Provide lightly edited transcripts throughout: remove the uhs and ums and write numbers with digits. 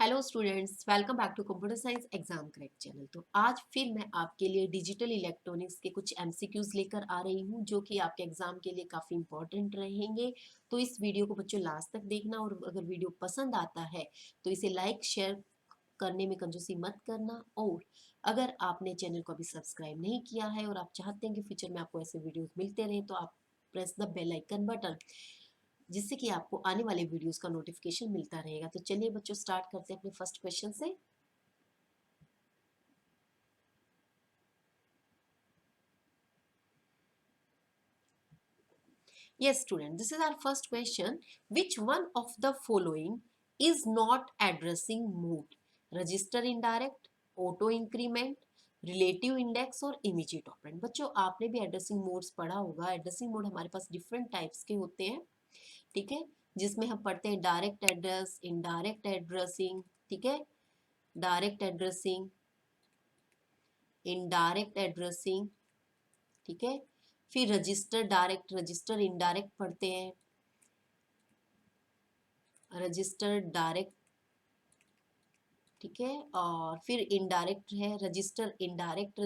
Hello students, welcome back to computer science exam correct channel. तो आज फिर मैं आपके लिए डिजिटल इलेक्ट्रॉनिक्स के कुछ एमसीक्यूज लेकर आ रही हूँ जो कि आपके एग्जाम के लिए काफ़ी इंपॉर्टेंट रहेंगे। तो इस वीडियो को बच्चों लास्ट तक देखना, और अगर वीडियो पसंद आता है तो इसे लाइक शेयर करने में कंजूसी मत करना। और अगर आपने चैनल को अभी सब्सक्राइब नहीं किया है और आप चाहते हैं कि फ्यूचर में आपको ऐसे वीडियोज मिलते रहें, तो आप press the bell icon button, जिससे कि आपको आने वाले वीडियोस का नोटिफिकेशन मिलता रहेगा। तो चलिए बच्चों, स्टार्ट करते हैं अपने फर्स्ट क्वेश्चन से। Yes, student, this is our first question. Which one of the following is not addressing mode? Register indirect, auto increment, relative index और इमीडिएट ऑपरेंड। बच्चों, आपने भी एड्रेसिंग मोड्स पढ़ा होगा। एड्रेसिंग मोड हमारे पास डिफरेंट टाइप्स के होते हैं, ठीक है, जिसमें हम पढ़ते हैं डायरेक्ट एड्रेस, इनडायरेक्ट एड्रेसिंग, ठीक है, डायरेक्ट एड्रेसिंग, इनडायरेक्ट एड्रेसिंग, ठीक है, फिर रजिस्टर डायरेक्ट, रजिस्टर इनडायरेक्ट पढ़ते हैं, रजिस्टर डायरेक्ट, ठीक है, और फिर इनडायरेक्ट है रजिस्टर इनडायरेक्ट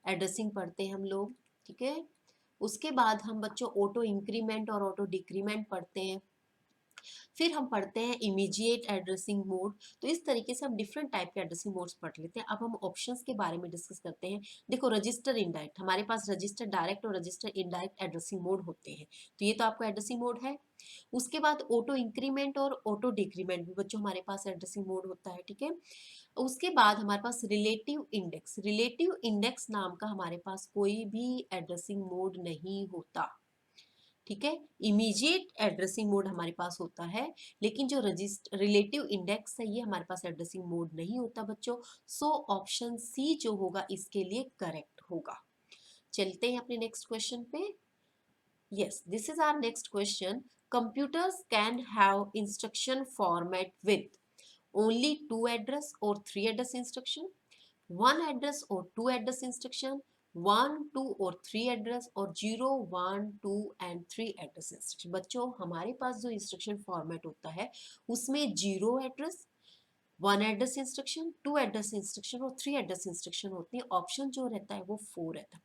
एड्रेसिंग पढ़ते हैं हम लोग, ठीक है। उसके बाद हम बच्चों ऑटो इंक्रीमेंट और ऑटो डिक्रीमेंट पढ़ते हैं। फिर हम पढ़ते हैं इमीडिएट एड्रेसिंग मोड। तो इस तरीके से हम डिफरेंट टाइप के एड्रेसिंग मोड्स पढ़ लेते हैं। अब हम ऑप्शंस के बारे में डिस्कस करते हैं। देखो, रजिस्टर इनडायरेक्ट, हमारे पास रजिस्टर डायरेक्ट और रजिस्टर इनडायरेक्ट एड्रेसिंग मोड होते हैं। तो ये तो आपका एड्रेसिंग मोड है। उसके बाद ऑटो इंक्रीमेंट और ऑटो डिक्रीमेंट भी बच्चों हमारे पास एड्रेसिंग मोड होता है, ठीक है। उसके बाद हमारे पास रिलेटिव इंडेक्स, रिलेटिव इंडेक्स नाम का हमारे पास कोई भी एड्रेसिंग मोड नहीं होता, ठीक है। इमीडिएट एड्रेसिंग मोड हमारे पास होता है, लेकिन जो रजिस्टर रिलेटिव इंडेक्स है ये हमारे पास एड्रेसिंग मोड नहीं होता बच्चों। सो ऑप्शन सी जो होगा इसके लिए करेक्ट होगा। चलते हैं अपने नेक्स्ट क्वेश्चन पे। Yes, this is our next question. Computers can have instruction format with only two address or three address instruction, one address or two address instruction, one two or three address, और zero one two and three address instruction. बच्चों, हमारे पास जो instruction format होता है उसमें zero address, one address instruction, two address instruction और three address instruction होती है। ऑप्शन जो रहता है वो फोर रहता है।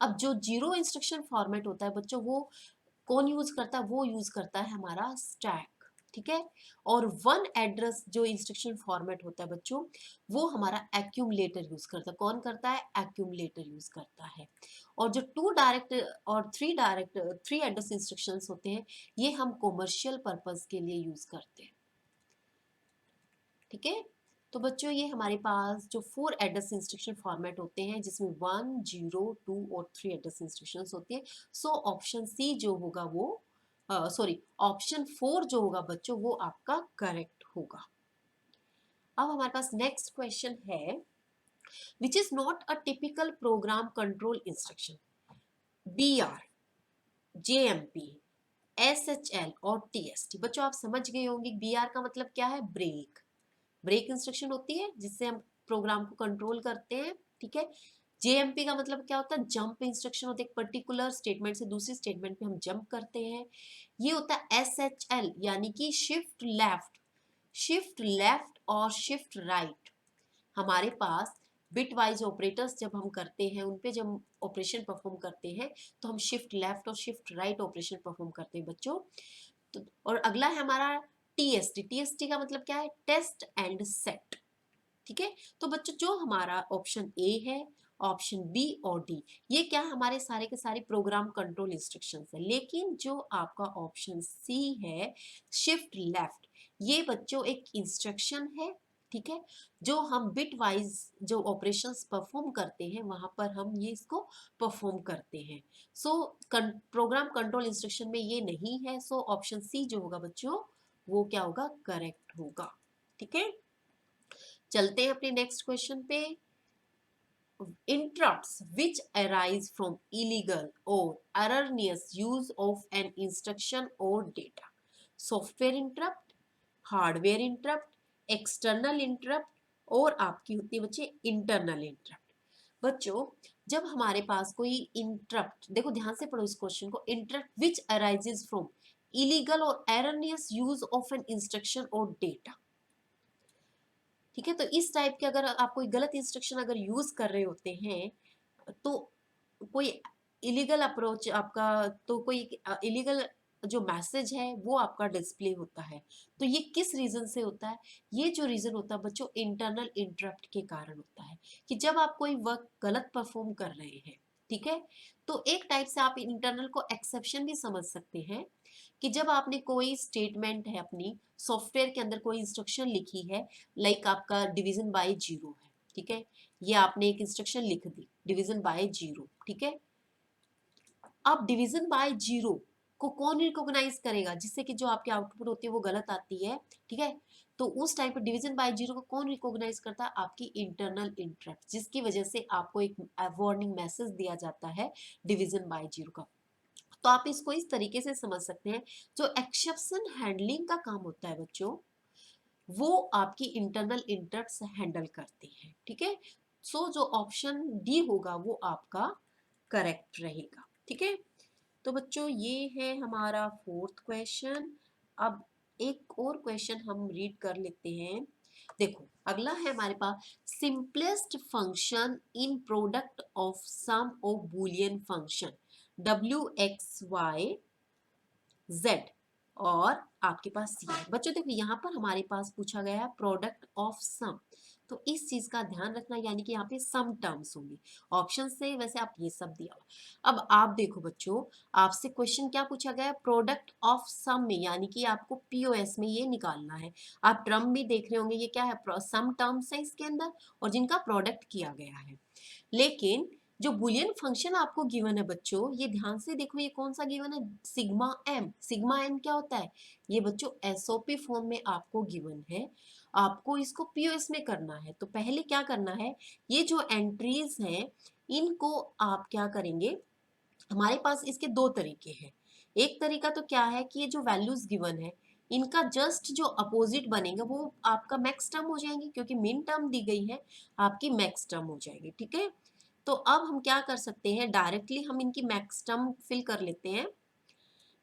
अब जो जीरो इंस्ट्रक्शन फॉर्मेट होता है बच्चों, वो कौन यूज करता है? वो यूज करता है हमारा स्टैक, ठीक है। और वन एड्रेस जो इंस्ट्रक्शन फॉर्मेट होता है बच्चों, वो हमारा एक्यूमुलेटर यूज करता है। कौन करता है? एक्यूमुलेटर यूज करता है। और जो टू डायरेक्ट और थ्री एड्रेस इंस्ट्रक्शंस होते हैं, ये हम कॉमर्शियल पर्पस के लिए यूज करते हैं, ठीक है। तो बच्चों, ये हमारे पास जो फोर एड्रेस इंस्ट्रक्शन फॉर्मेट होते हैं, जिसमें वन, जीरो, टू और थ्री एड्रेस इंस्ट्रक्शंस होती है। सो ऑप्शन सी जो होगा वो, सॉरी, ऑप्शन फोर जो होगा बच्चों वो आपका करेक्ट होगा। अब हमारे पास नेक्स्ट क्वेश्चन है, which is not a typical program control instruction? BR, JMP, SHL और TST। बच्चों, आप समझ गए होंगे BR का मतलब क्या है? ब्रेक। ब्रेक इंस्ट्रक्शन होती है जिससे हम प्रोग्राम को कंट्रोल करते हैं, ठीक है। JMP का मतलब क्या होता है? जंप इंस्ट्रक्शन होता है, एक पर्टिकुलर स्टेटमेंट से दूसरी स्टेटमेंट पे हम जंप करते हैं। ये होता है SHL, यानी कि शिफ्ट लेफ्ट, शिफ्ट लेफ्ट और शिफ्ट राइट। हमारे पास बिट वाइज ऑपरेटर्स जब हम करते हैं, उन पे जब ऑपरेशन परफॉर्म करते हैं, तो हम शिफ्ट लेफ्ट और शिफ्ट राइट ऑपरेशन परफॉर्म करते हैं बच्चों। तो और अगला है हमारा TST। TST का मतलब क्या है? टेस्ट एंड सेट, ठीक है। तो बच्चों, जो हमारा ऑप्शन ए है, ऑप्शन बी और डी, ये क्या हमारे सारे के सारे प्रोग्राम कंट्रोल इंस्ट्रक्शंस है। लेकिन जो आपका ऑप्शन सी है, शिफ्ट लेफ्ट, ये बच्चों एक इंस्ट्रक्शन है, ठीक है। जो हम बिट वाइज जो ऑपरेशंस परफॉर्म करते हैं, वहां पर हम ये इसको परफॉर्म करते हैं। सो प्रोग्राम कंट्रोल इंस्ट्रक्शन में ये नहीं है। सो ऑप्शन सी जो होगा बच्चों वो क्या होगा? करेक्ट होगा, ठीक है। चलते हैं अपने नेक्स्ट क्वेश्चन पे। Interrupts which arise from illegal or erroneous use of an instruction or data. Software interrupt, hardware interrupt, external interrupt और आपकी होती है बच्चे इंटरनल इंटरप्ट। बच्चों, जब हमारे पास कोई इंटरप्ट, देखो ध्यान से पढ़ो इस क्वेश्चन को, interrupt which arises from illegal और erroneous use of an instruction और डेटा। ठीक है। तो इस टाइप के अगर आप कोई गलत इंस्ट्रक्शन अगर यूज कर रहे होते हैं, तो कोई इलीगल अप्रोच आपका, तो कोई इलीगल जो मैसेज है वो आपका डिस्प्ले होता है। तो ये किस रीजन से होता है? ये जो रीजन होता है बच्चों, इंटरनल इंटरप्ट के कारण होता है, कि जब आप कोई वर्क गलत परफॉर्म कर रहे हैं, ठीक है, तो एक टाइप से आप इंटरनल को एक्सेप्शन भी समझ सकते हैं, कि जब आपने कोई स्टेटमेंट है अपनी सॉफ्टवेयर के अंदर कोई इंस्ट्रक्शन लिखी है, लाइक आपका डिवीजन बाय जीरो है, ठीक है, ये आपने एक इंस्ट्रक्शन लिख दी डिवीजन बाय जीरो, ठीक है। अब डिवीजन बाय जीरो को कौन रिकॉग्नाइज करेगा, जिससे कि जो आपकी आउटपुट होती है वो गलत आती है, ठीक है। तो उस टाइम पर डिवीजन बाय जीरो को कौन रिकॉग्नाइज करता है? आपकी इंटरनल इंटरप्ट, जिसकी वजह से आपको एक वार्निंग मैसेज दिया जाता है डिवीजन बाय जीरो का। तो आप इसको इस तरीके से समझ सकते हैं, जो एक्सेप्शन हैंडलिंग का काम होता है बच्चों, वो आपकी इंटरनल इंटरप्ट्स हैंडल करते हैं, ठीक है। सो जो ऑप्शन डी होगा वो आपका करेक्ट रहेगा, ठीक है। तो बच्चों ये है हमारा फोर्थ क्वेश्चन। अब एक और क्वेश्चन हम रीड कर लेते हैं। देखो अगला है हमारे पास, simplest function in product of sum of Boolean function WXY Z और आपके पास सी है। बच्चों देखो यहाँ पर हमारे पास पूछा गया है प्रोडक्ट ऑफ सम, तो इस चीज का ध्यान रखना, यानी कि यहाँ पे सम टर्म्स होंगी ऑप्शन से, वैसे आप ये सब दिया हुआ। अब आप देखो बच्चों, आपसे क्वेश्चन क्या पूछा गया है? प्रोडक्ट ऑफ सम में, यानी कि आपको पीओएस में ये निकालना है। आप टर्म भी देख रहे होंगे, ये क्या है? सम टर्म्स है इसके अंदर और जिनका प्रोडक्ट किया गया है। लेकिन जो बुलियन फंक्शन आपको गिवन है बच्चों, ये ध्यान से देखो, ये कौन सा गिवन है? Sigma M. सिग्मा एम क्या होता है? ये बच्चों एसओपी फॉर्म में आपको गिवन है, आपको इसको पीओएस में करना है। तो पहले क्या करना है, ये जो एंट्रीज हैं इनको आप क्या करेंगे, हमारे पास इसके दो तरीके हैं। एक तरीका तो क्या है कि ये जो वैल्यूज गिवन है इनका जस्ट जो अपोजिट बनेगा वो आपका मैक्स टर्म हो जाएंगे, क्योंकि मिन टर्म दी गई है, आपकी मैक्स टर्म हो जाएगी, ठीक है। तो अब हम क्या कर सकते हैं, डायरेक्टली हम इनकी मैक्स टर्म फिल कर लेते हैं।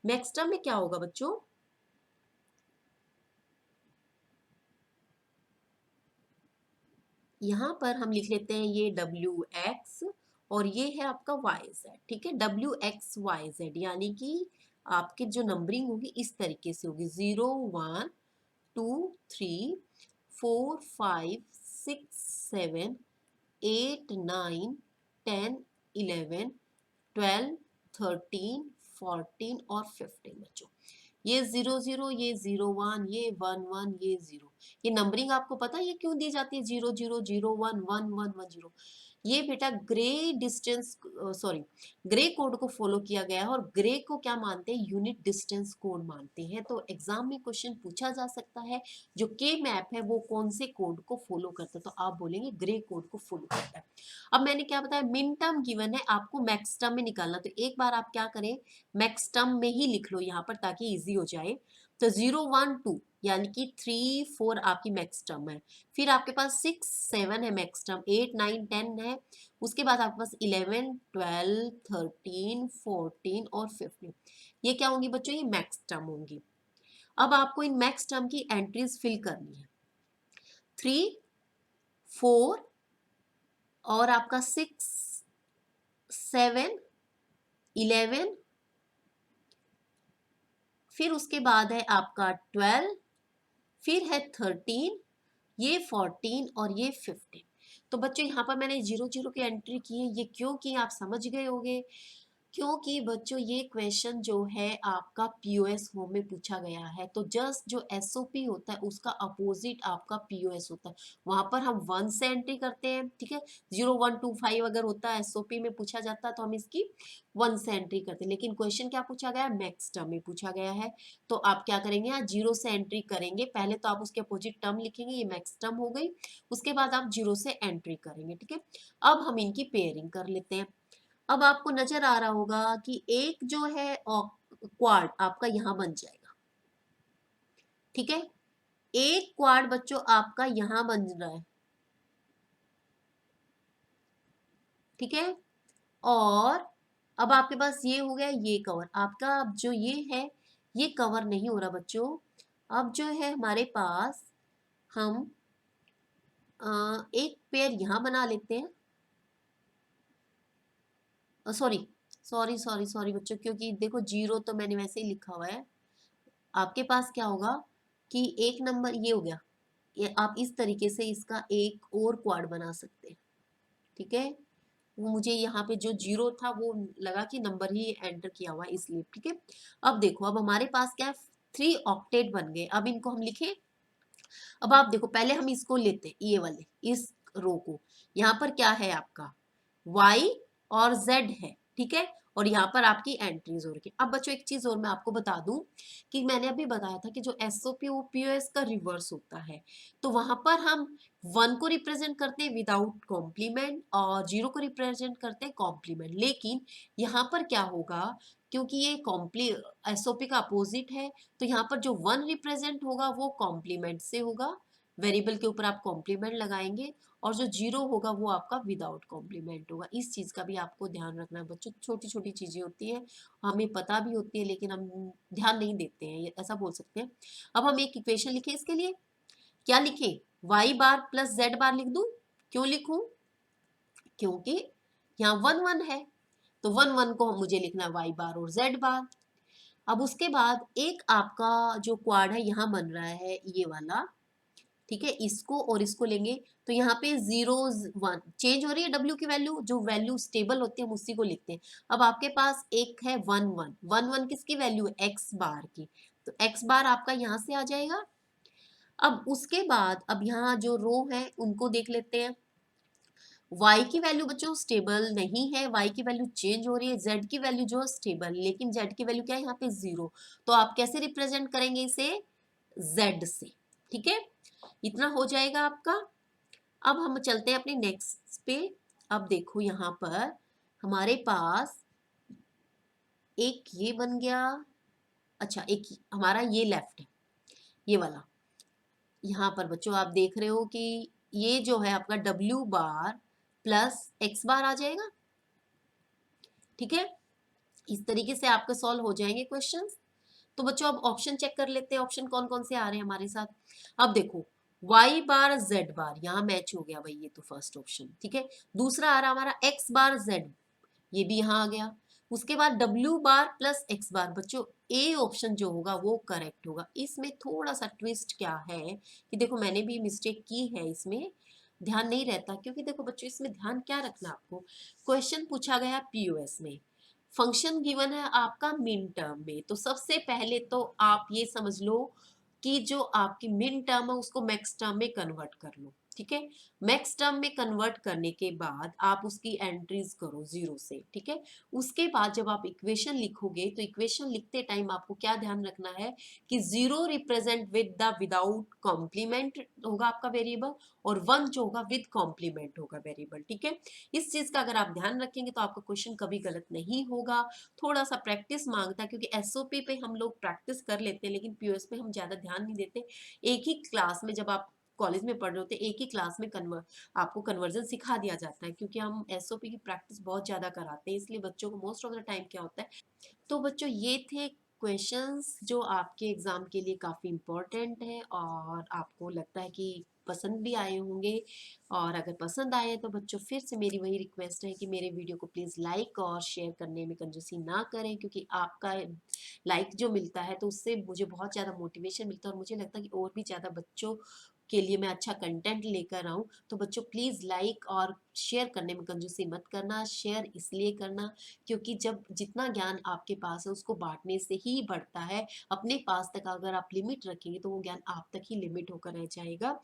मैक्स टर्म में क्या होगा बच्चों, यहाँ पर हम लिख लेते हैं ये WX और ये है आपका YZ, ठीक है। WXYZ यानी कि आपके जो नंबरिंग होगी इस तरीके से होगी, 0 1 2 3 4 5 6 7 8 9 10 11 12 13 14 और 15 बच्चों। ये 0 0, ये 0 1, ये 1 1, ये 0। ये नंबरिंग आपको पता है ये क्यों दी जाती है? 0 0 0 1 1 1 1 0। ये बेटा grey distance, sorry, grey code को फॉलो किया गया है, और ग्रे को क्या मानते हैं? यूनिट डिस्टेंस कोड मानते हैं। तो एग्जाम में क्वेश्चन पूछा जा सकता है, जो के मैप है वो कौन से कोड को फॉलो करता है? तो आप बोलेंगे ग्रे कोड को फॉलो करता है। अब मैंने क्या बताया, मिन टर्म गिवन है, आपको मैक्स टर्म में निकालना। तो एक बार आप क्या करें, मैक्स टर्म में ही लिख लो यहाँ पर ताकि इजी हो जाए। तो 0 1 2 यानी कि 3 4 आपकी मैक्स टर्म है, फिर आपके पास 6 7 है मैक्स टर्म, 8 9 10 है, उसके बाद आपके पास 11 12 13 14 और 15, ये क्या होंगी बच्चों? ये मैक्स टर्म होंगी। अब आपको इन मैक्स टर्म की एंट्रीज फिल करनी है। 3 4 और आपका 6 7 11, फिर उसके बाद है आपका 12, फिर है 13, ये 14 और ये 15। तो बच्चों यहाँ पर मैंने 0 0 की एंट्री की है, ये क्यों की आप समझ गए होंगे, क्योंकि बच्चों ये क्वेश्चन जो है आपका पीओएस होम में पूछा गया है। तो जस्ट जो एसओपी होता है उसका अपोजिट आपका पीओएस होता है, वहां पर हम 1 से एंट्री करते हैं, ठीक है। 0 1 2 5 अगर होता है एसओपी में पूछा जाता है तो हम इसकी 1 से एंट्री करते हैं, लेकिन क्वेश्चन क्या पूछा गया है? मैक्स टर्म में पूछा गया है। तो आप क्या करेंगे, यहाँ 0 से एंट्री करेंगे, पहले तो आप उसके अपोजिट टर्म लिखेंगे, ये मैक्स टर्म हो गई, उसके बाद आप 0 से एंट्री करेंगे, ठीक है। अब हम इनकी पेयरिंग कर लेते हैं। अब आपको नजर आ रहा होगा कि एक जो है क्वाड आपका यहां बन जाएगा, ठीक है। एक क्वाड बच्चों आपका यहां बन रहा है, ठीक है। और अब आपके पास ये हो गया ये कवर आपका, अब जो ये है ये कवर नहीं हो रहा बच्चों। अब जो है हमारे पास, हम एक पेयर यहाँ बना लेते हैं, सॉरी सॉरी सॉरी सॉरी बच्चों, क्योंकि देखो जीरो तो मैंने वैसे ही लिखा हुआ है। आपके पास क्या होगा कि एक नंबर ये हो गया, ये आप इस तरीके से इसका एक और क्वाड बना सकते हैं, ठीक है। वो मुझे यहाँ पे जो जीरो था वो लगा कि नंबर ही एंटर किया हुआ है इसलिए, ठीक है। अब देखो, अब हमारे पास क्या है, 3 ऑक्टेट बन गए। अब इनको हम लिखें। अब आप देखो, पहले हम इसको लेते हैं, ये वाले इस रो को। यहाँ पर क्या है आपका y और z है, ठीक है। और यहाँ पर आपकी एंट्रीज हो रही है। अब बच्चों एक चीज और मैं आपको बता दूं कि मैंने अभी बताया था कि जो एसओपी वो पीओएस का रिवर्स होता है। तो वहां पर हम 1 को रिप्रेजेंट करते हैं विदाउट कॉम्प्लीमेंट और 0 को रिप्रेजेंट करते हैं कॉम्प्लीमेंट। लेकिन यहाँ पर क्या होगा, क्योंकि ये कॉम्प्ली एसओपी का अपोजिट है, तो यहाँ पर जो 1 रिप्रेजेंट होगा वो कॉम्प्लीमेंट से होगा, वेरिएबल के ऊपर आप कॉम्प्लीमेंट लगाएंगे, और जो जीरो होगा वो आपका विदाउट कॉम्प्लीमेंट होगा। इस चीज का भी आपको ध्यान रखना है बच्चों। छोटी छोटी चीजें होती है, हमें पता भी होती है लेकिन हम ध्यान नहीं देते हैं, ऐसा बोल सकते हैं। अब हम एक इक्वेशन लिखें इसके लिए। क्या लिखें, वाई बार प्लस जेड बार लिख दूं। क्यों लिखूं, क्योंकि यहाँ 1 1 है, तो 1 1 को मुझे लिखना है वाई बार और जेड बार। अब उसके बाद एक आपका जो क्वाड है यहाँ बन रहा है ये वाला, ठीक है। इसको और इसको लेंगे तो यहाँ पे 0 1 चेंज हो रही है, डब्ल्यू की वैल्यू, जो वैल्यू स्टेबल होती है हम उसी को लिखते हैं। अब आपके पास एक है 1 1 किसकी वैल्यू है, एक्स बार की, तो एक्स बार आपका यहाँ से आ जाएगा। अब उसके बाद अब यहाँ जो रो है उनको देख लेते हैं। y की वैल्यू बच्चों स्टेबल नहीं है, y की वैल्यू चेंज हो रही है, z की वैल्यू जो स्टेबल, लेकिन z की वैल्यू क्या है यहाँ पे 0। तो आप कैसे रिप्रेजेंट करेंगे इसे, z से, ठीक है। इतना हो जाएगा आपका। अब हम चलते हैं अपने नेक्स्ट पे। अब देखो यहाँ पर हमारे पास एक ये बन गया, अच्छा एक हमारा ये लेफ्ट है, ये वाला। यहाँ पर बच्चों आप देख रहे हो कि ये जो है आपका w बार प्लस x बार आ जाएगा, ठीक है। इस तरीके से आपके सॉल्व हो जाएंगे क्वेश्चंस। तो बच्चों अब ऑप्शन चेक कर लेते हैं, ऑप्शन कौन कौन से आ रहे हैं हमारे साथ। अब देखो y बार z बार यहाँ मैच हो गया भाई, ये तो फर्स्ट ऑप्शन, ठीक है। दूसरा आ रहा हमारा x बार z, ये भी यहाँ आ गया। उसके बाद w बार प्लस x बार, बच्चों ए ऑप्शन जो होगा वो करेक्ट होगा। इसमें थोड़ा सा ट्विस्ट क्या है कि देखो मैंने भी मिस्टेक की है इसमें, ध्यान नहीं रहता, क्योंकि देखो बच्चों इसमें ध्यान क्या रखना आपको, क्वेश्चन पूछा गया पीओएस में, फंक्शन गिवन है आपका मिन टर्म में, तो सबसे पहले तो आप ये समझ लो कि जो आपकी मिन टर्म है उसको मैक्स टर्म में कन्वर्ट कर लो, ठीक है। मैक्स टर्म में कन्वर्ट करने के बाद आप उसकी एंट्रीज करो 0 से, ठीक है। उसके बाद जब आप इक्वेशन लिखोगे तो इक्वेशन लिखते टाइम आपको क्या ध्यान रखना है कि 0 represent with the without complement होगा आपका वेरिएबल, और 1 जो होगा विद कॉम्प्लीमेंट होगा वेरिएबल, ठीक है। इस चीज का अगर आप ध्यान रखेंगे तो आपका क्वेश्चन कभी गलत नहीं होगा। थोड़ा सा प्रैक्टिस मांगता है, क्योंकि एसओपी पे हम लोग प्रैक्टिस कर लेते हैं लेकिन पीओएस पे हम ज्यादा ध्यान नहीं देते। एक ही क्लास में जब आप कॉलेज में पढ़ रहे होते एक ही क्लास में आपको कन्वर्जन सिखा दिया जाता है, क्योंकि हम एसओपी की प्रैक्टिस बहुत ज्यादा कराते हैं, इसलिए बच्चों को मोस्ट ऑफ द टाइम क्या होता है। तो बच्चों ये थे क्वेश्चंस जो आपके एग्जाम के लिए काफ़ी इम्पोर्टेंट है और आपको लगता है कि पसंद भी आए होंगे। और अगर पसंद आए तो बच्चों फिर से मेरी वही रिक्वेस्ट है कि मेरे वीडियो को प्लीज़ लाइक और शेयर करने में कंजूसी ना करें, क्योंकि आपका लाइक जो मिलता है तो उससे मुझे बहुत ज़्यादा मोटिवेशन मिलता है और मुझे लगता है कि और भी ज़्यादा बच्चों के लिए मैं अच्छा कंटेंट लेकर आऊँ। तो बच्चों प्लीज़ लाइक और शेयर करने में कंजूसी मत करना। शेयर इसलिए करना क्योंकि जब जितना ज्ञान आपके पास है उसको बांटने से ही बढ़ता है। अपने पास तक अगर आप लिमिट रखेंगे तो वो ज्ञान आप तक ही लिमिट होकर रह जाएगा।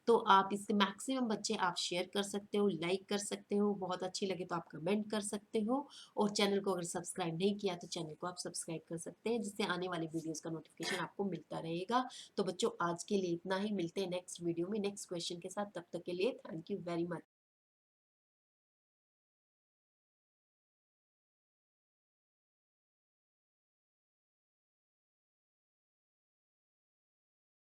तो आप इसके मैक्सिमम बच्चे आप शेयर कर सकते हो, लाइक कर सकते हो, बहुत अच्छी लगे तो आप कमेंट कर सकते हो, और चैनल को अगर सब्सक्राइब नहीं किया तो चैनल को आप सब्सक्राइब कर सकते हैं, जिससे आने वाले वीडियोस का नोटिफिकेशन आपको मिलता रहेगा। तो बच्चों आज के लिए इतना ही, मिलते हैं नेक्स्ट वीडियो में नेक्स्ट क्वेश्चन के साथ, तब तक के लिए थैंक यू वेरी मच।